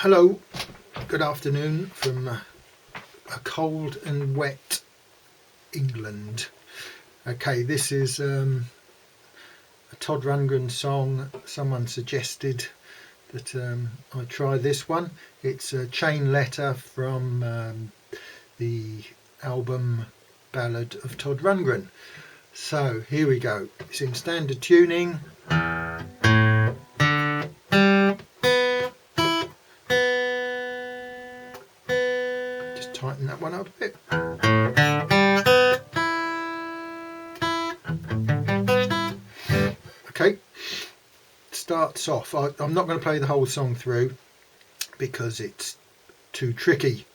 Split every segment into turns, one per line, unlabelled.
Hello, good afternoon from a cold and wet England. Okay, this is a Todd Rundgren song. Someone suggested that I try this one. It's a chain letter from the album Ballad of Todd Rundgren. So here we go. It's in standard tuning. Just tighten that one up a bit. Okay, starts off. I'm not going to play the whole song through because it's too tricky,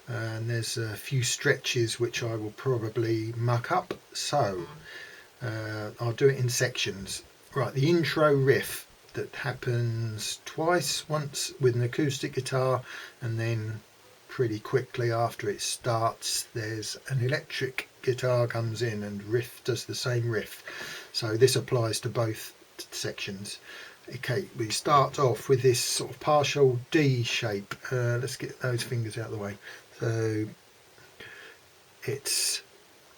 and there's a few stretches which I will probably muck up, so I'll do it in sections. Right, the intro riff that happens twice, once with an acoustic guitar, and then pretty quickly after it starts there's an electric guitar comes in and riff does the same riff. So this applies to both sections. Okay, we start off with this sort of partial D shape. Let's get those fingers out of the way. So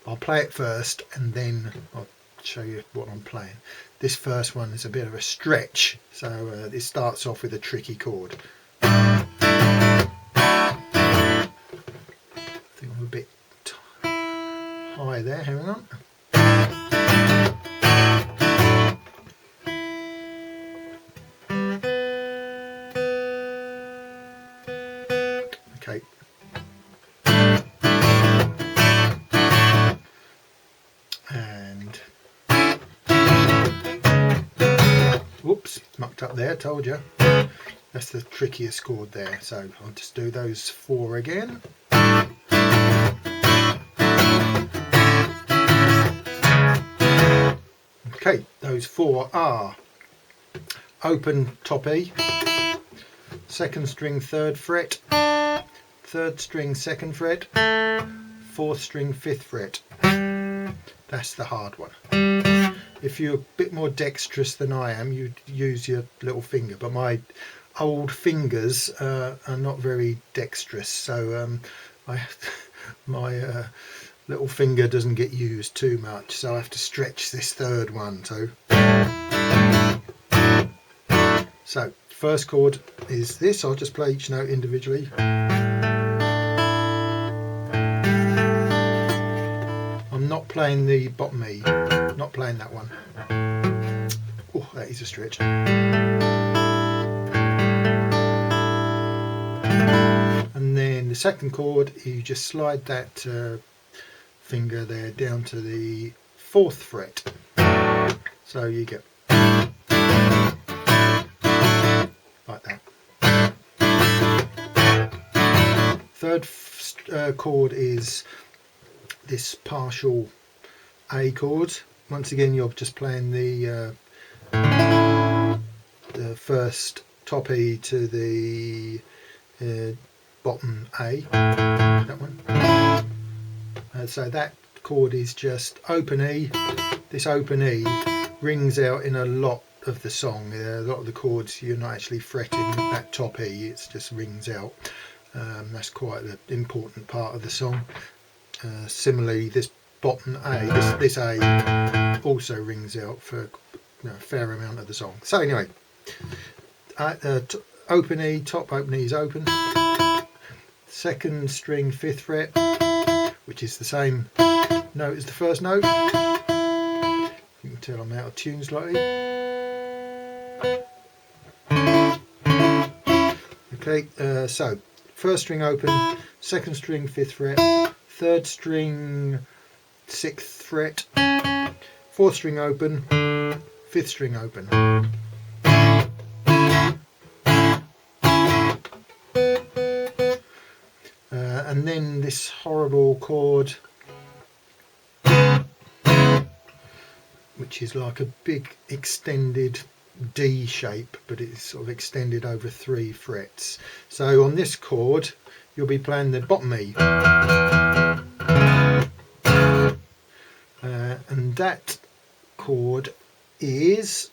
I'll play it first and then I'll show you what I'm playing. This first one is a bit of a stretch, so it starts off with a tricky chord. I think I'm a bit high there, hang on. Okay. And whoops, mucked up there, told you. That's the trickiest chord there, so I'll just do those four again. Okay, those four are open top E, second string third fret, third string second fret, fourth string fifth fret. That's the hard one. If you're a bit more dexterous than I am, you'd use your little finger, but my old fingers are not very dexterous, so my little finger doesn't get used too much, so I have to stretch this third one. So first chord is this. I'll just play each note individually. I'm not playing the bottom E, not playing that one. Oh, that is a stretch. And then the second chord, you just slide that finger there down to the fourth fret, so you get like that. Third chord is this partial A chord. Once again, you're just playing the first top E to the bottom A, that one. So that chord is just open E. This open E rings out in a lot of the song. A lot of the chords you're not actually fretting that top E, it just rings out. That's quite an important part of the song. Similarly, this bottom A, this A also rings out for a fair amount of the song. So anyway, open E, top open E is open. Second string fifth fret, which is the same note as the first note. You can tell I'm out of tune slightly. Okay, so first string open, second string fifth fret, third string sixth fret, fourth string open, fifth string open. And then this horrible chord, which is like a big extended D shape, but it's sort of extended over 3 frets. So on this chord, you'll be playing the bottom E. And that chord is,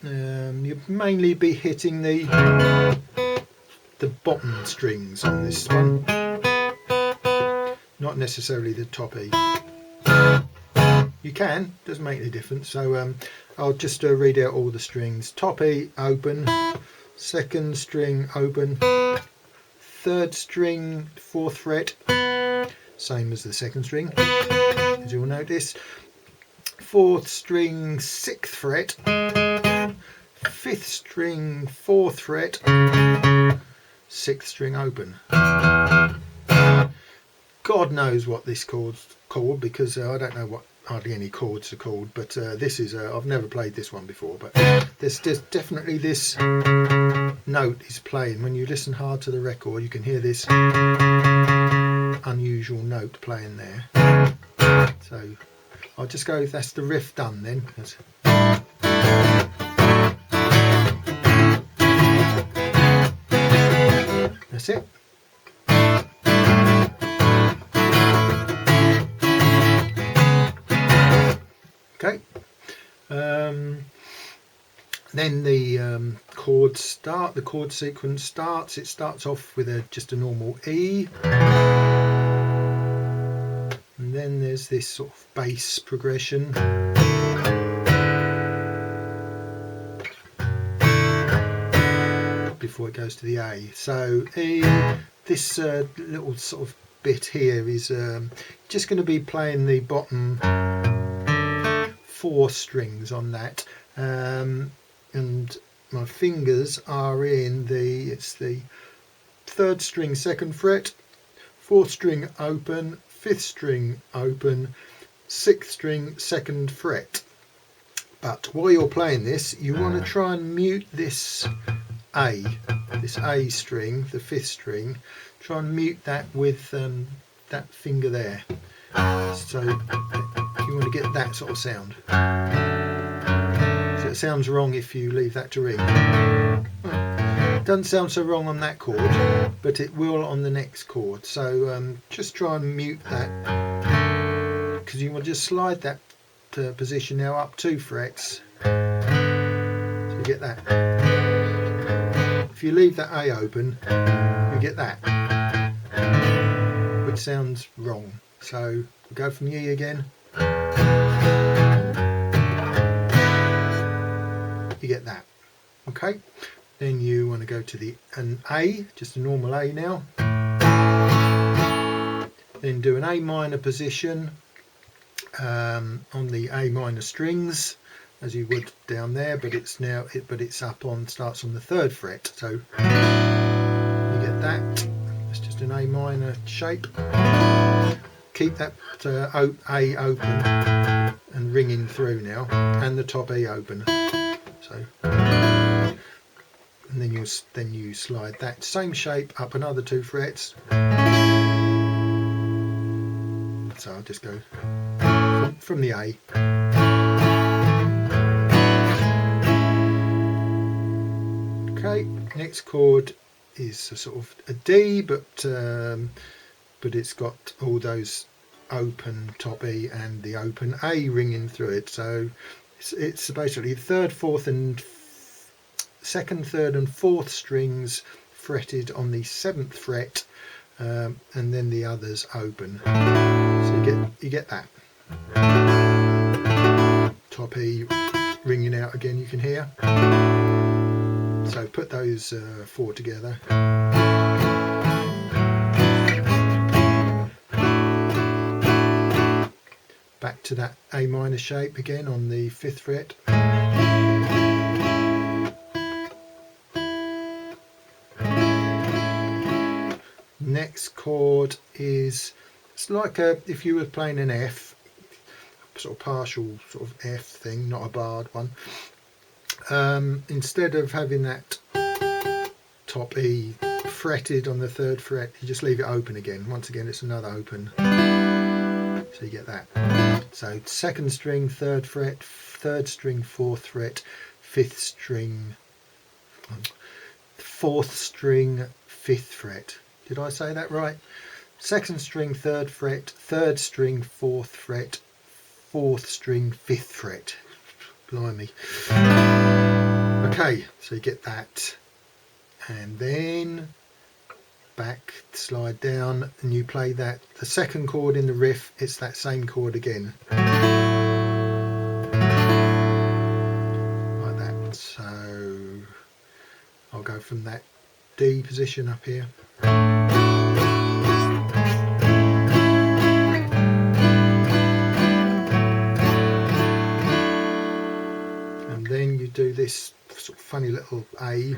you'll mainly be hitting the the bottom strings on this one, not necessarily the top E. You can, doesn't make any difference. So I'll just read out all the strings. Top E open, second string open, third string 4th fret, same as the second string, as you'll notice. 4th string 6th fret, 5th string 4th fret, 6th string open. God knows what this chord's called, because I don't know what hardly any chords are called, but this is I've never played this one before, but there's definitely this note is playing. When you listen hard to the record, you can hear this unusual note playing there. So I'll just go, that's the riff done then. That's it. Okay. Then the chords start. The chord sequence starts. It starts off with just a normal E, and then there's this sort of bass progression. Before it goes to the A. So E, this little sort of bit here is just going to be playing the bottom 4 strings on that, and my fingers are in it's the 3rd string 2nd fret, 4th string open, 5th string open, 6th string 2nd fret. But while you're playing this, you want to try and mute this A string, the 5th string. Try and mute that with that finger there. So you want to get that sort of sound. So it sounds wrong if you leave that to ring. It doesn't sound so wrong on that chord, but it will on the next chord. So just try and mute that, because you want to just slide that position now up 2 frets. So you get that. If you leave that A open, you get that, which sounds wrong. So we'll go from E again. You get that. Okay. Then you want to go to an A, just a normal A now. Then do an A minor position on the A minor strings, as you would down there, but it's up on, starts on the 3rd fret. So you get that. It's just an A minor shape. Keep that A open and ringing through now, and the top E open. So, and then you slide that same shape up another 2 frets. So I'll just go from the A. Okay, next chord is a sort of a D, but it's got all those open top E and the open A ringing through it. So it's basically 3rd, 4th and 2nd, 3rd and 4th strings fretted on the 7th fret, and then the others open. So you get that. Top E ringing out again, you can hear. So put those 4 together. Back to that A minor shape again on the 5th fret. Next chord is, it's like if you were playing an F, sort of partial sort of F thing, not a barred one. Instead of having that top E fretted on the 3rd fret, you just leave it open again. Once again, it's another open. So you get that. So 2nd string 3rd fret, 3rd string 4th fret, 5th string 4th string 5th fret. Did I say that right? 2nd string 3rd fret, 3rd string 4th fret, 4th string 5th fret. Blimey. Okay, so you get that. And then back, slide down, and you play that, the second chord in the riff, it's that same chord again, like that. So I'll go from that D position up here, and then you do this sort of funny little A.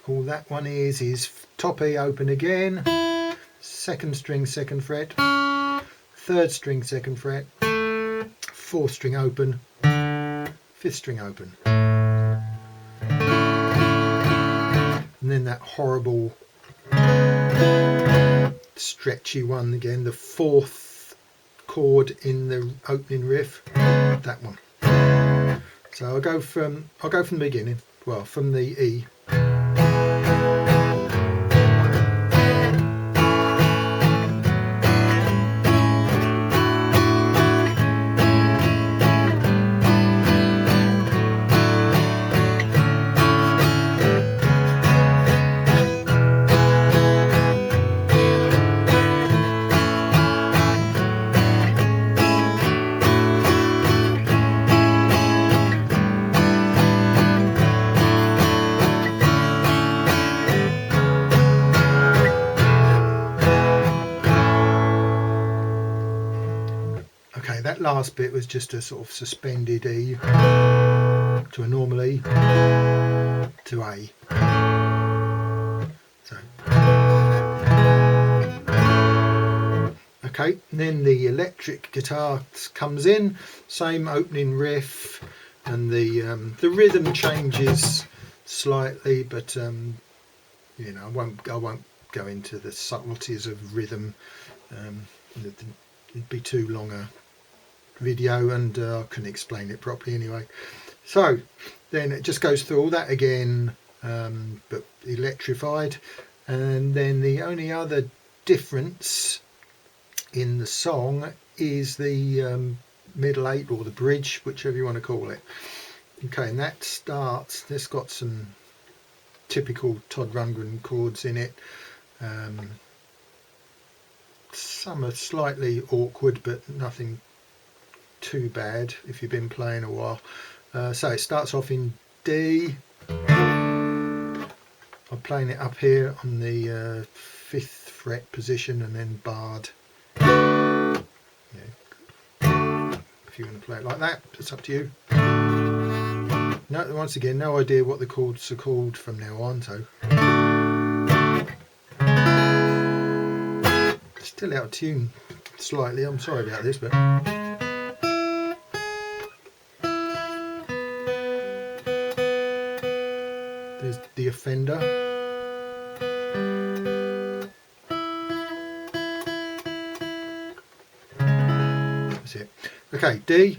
All that one is top E open again, second string second fret, third string second fret, fourth string open, fifth string open, and then that horrible stretchy one again, the fourth chord in the opening riff, that one. So I'll go from the beginning, well, from the E. Okay, that last bit was just a sort of suspended E to a normal E to A. So, okay, and then the electric guitar comes in, same opening riff, and the rhythm changes slightly, but you know, I won't go into the subtleties of rhythm. It'd be too long a video, and I couldn't explain it properly anyway. So then it just goes through all that again, but electrified. And then the only other difference in the song is the middle eight, or the bridge, whichever you want to call it. Okay, and that starts, this got some typical Todd Rundgren chords in it. Some are slightly awkward, but nothing too bad if you've been playing a while. So it starts off in D. I'm playing it up here on the 5th fret position, and then barred. Yeah. If you want to play it like that, it's up to you. No, once again, no idea what the chords are called from now on, so still out of tune slightly, I'm sorry about this, but there's the offender. That's it. Okay, D,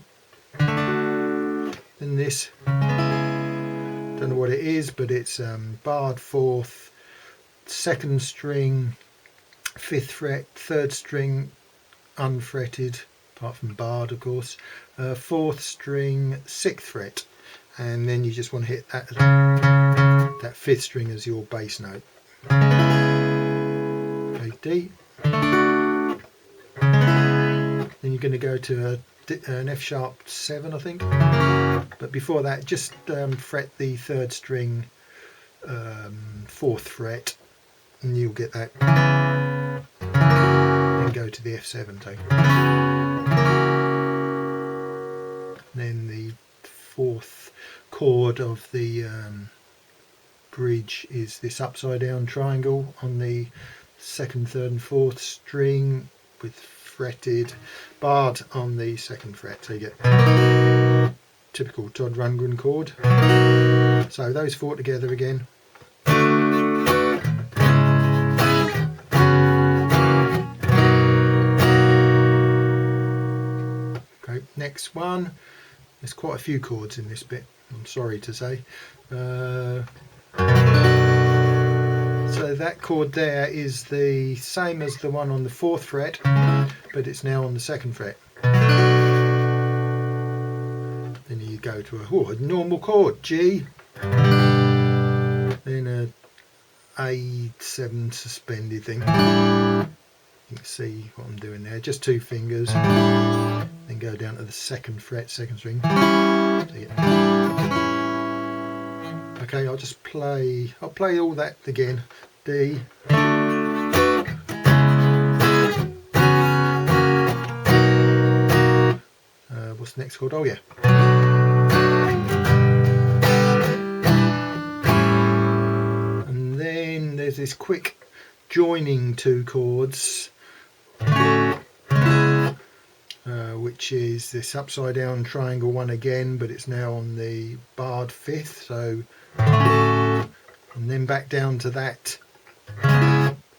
then this, don't know what it is, but it's barred 4th, 2nd string, 5th fret, 3rd string unfretted, apart from barred of course, 4th string, 6th fret, and then you just want to hit that 5th string as your bass note. Okay, D. Then you're going to go to an F sharp 7, I think, but before that just fret the 3rd string, 4th fret, and you'll get that. Then go to the F7 tone. Then the 4th chord of the bridge is this upside down triangle on the 2nd, 3rd and 4th string with fretted, barred on the 2nd fret, so you get typical Todd Rundgren chord. So those 4 together again. Okay, next one. There's quite a few chords in this bit, I'm sorry to say. So that chord there is the same as the one on the 4th fret, but it's now on the 2nd fret. Then you go to a normal chord, G, then A7 suspended thing. You can see what I'm doing there, just 2 fingers, then go down to the 2nd fret, 2nd string. Okay, I'll just play all that again. D, what's the next chord? Oh yeah. And then there's this quick joining 2 chords, which is this upside down triangle one again, but it's now on the barred 5th, so, and then back down to that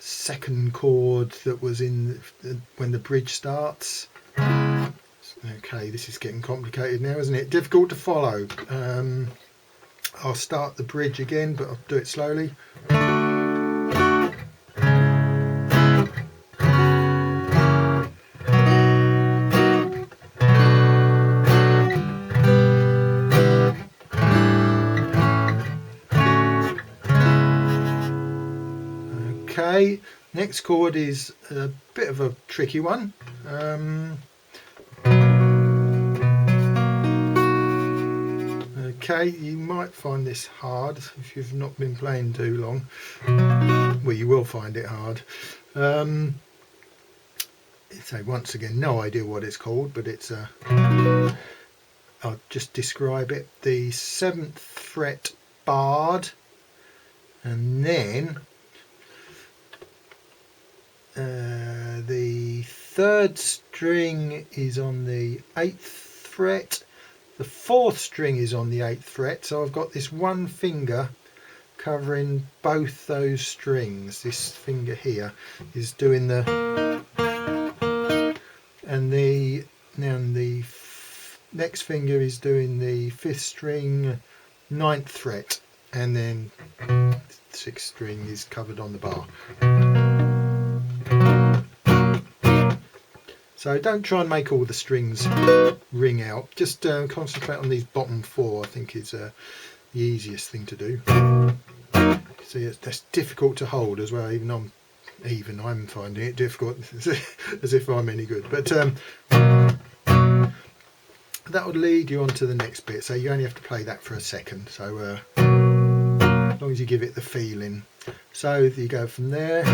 2nd chord that was in when the bridge starts. Okay, this is getting complicated now, isn't it? Difficult to follow. I'll start the bridge again, but I'll do it slowly. Okay, next chord is a bit of a tricky one. Okay, you might find this hard if you've not been playing too long. Well, you will find it hard. So once again, no idea what it's called, but it's a, I'll just describe it. The 7th fret barred, and then the 3rd string is on the 8th fret, the 4th string is on the 8th fret, so I've got this one finger covering both those strings. This finger here is doing the, and the next finger is doing the 5th string 9th fret, and then 6th string is covered on the bar. So don't try and make all the strings ring out, just concentrate on these bottom 4, I think is the easiest thing to do. See, that's difficult to hold as well, even I'm finding it difficult, as if I'm any good. But that would lead you on to the next bit, so you only have to play that for a second, so as long as you give it the feeling. So you go from there,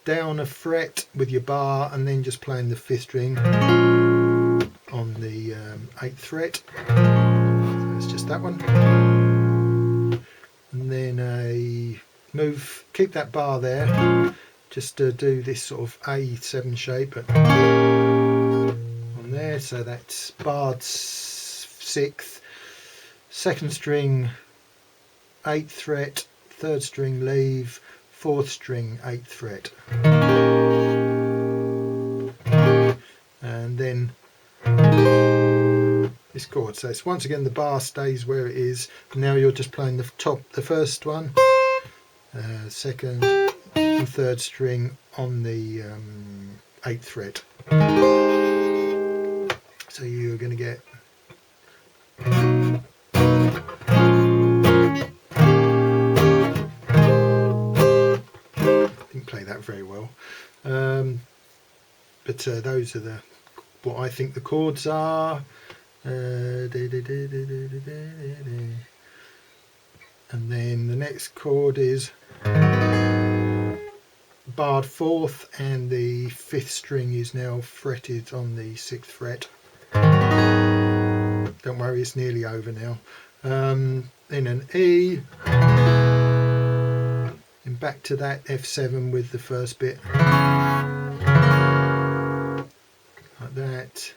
down a fret with your bar, and then just playing the 5th string on the 8th fret. So it's just that one. And then a move, keep that bar there, just to do this sort of A7 shape on there. So that's barred 6th, 2nd string 8th fret, 3rd string leave, 4th string 8th fret, and then this chord. So it's once again the bar stays where it is. Now you're just playing the first one, 2nd and 3rd string on the 8th fret. So you're going to get play that very well, but those are what I think the chords are. And then the next chord is barred 4th, and the 5th string is now fretted on the 6th fret. Don't worry, it's nearly over now. Then an E, and back to that F7 with the first bit, like that,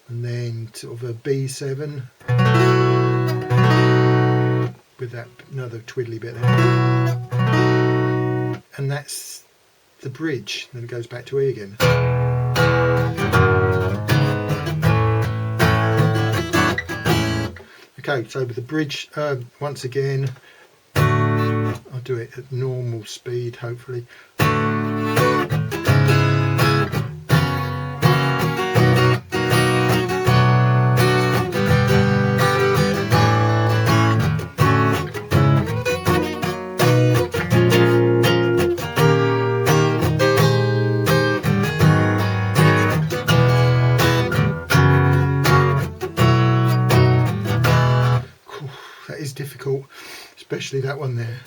and then sort of a B7 with that another twiddly bit there, and that's the bridge. Then it goes back to E again. Okay, so with the bridge, once again, I'll do it at normal speed, hopefully. that is difficult, especially that one there.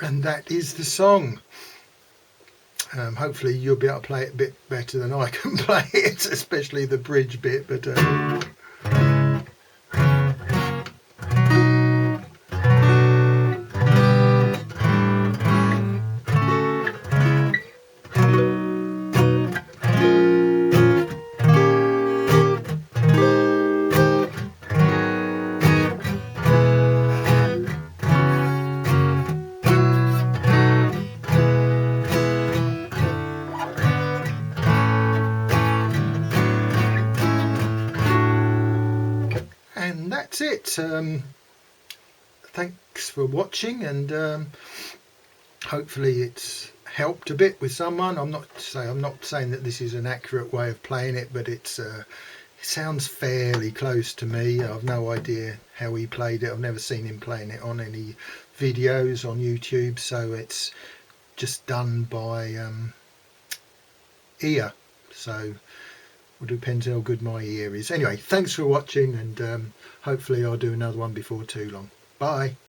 And that is the song. Hopefully you'll be able to play it a bit better than I can play it, especially the bridge bit, but and that's it. Thanks for watching, and hopefully it's helped a bit with someone. I'm not saying that this is an accurate way of playing it, but it sounds fairly close to me. I've no idea how he played it. I've never seen him playing it on any videos on YouTube, so it's just done by ear. So it depends how good my ear is. Anyway, thanks for watching, and hopefully I'll do another one before too long. Bye.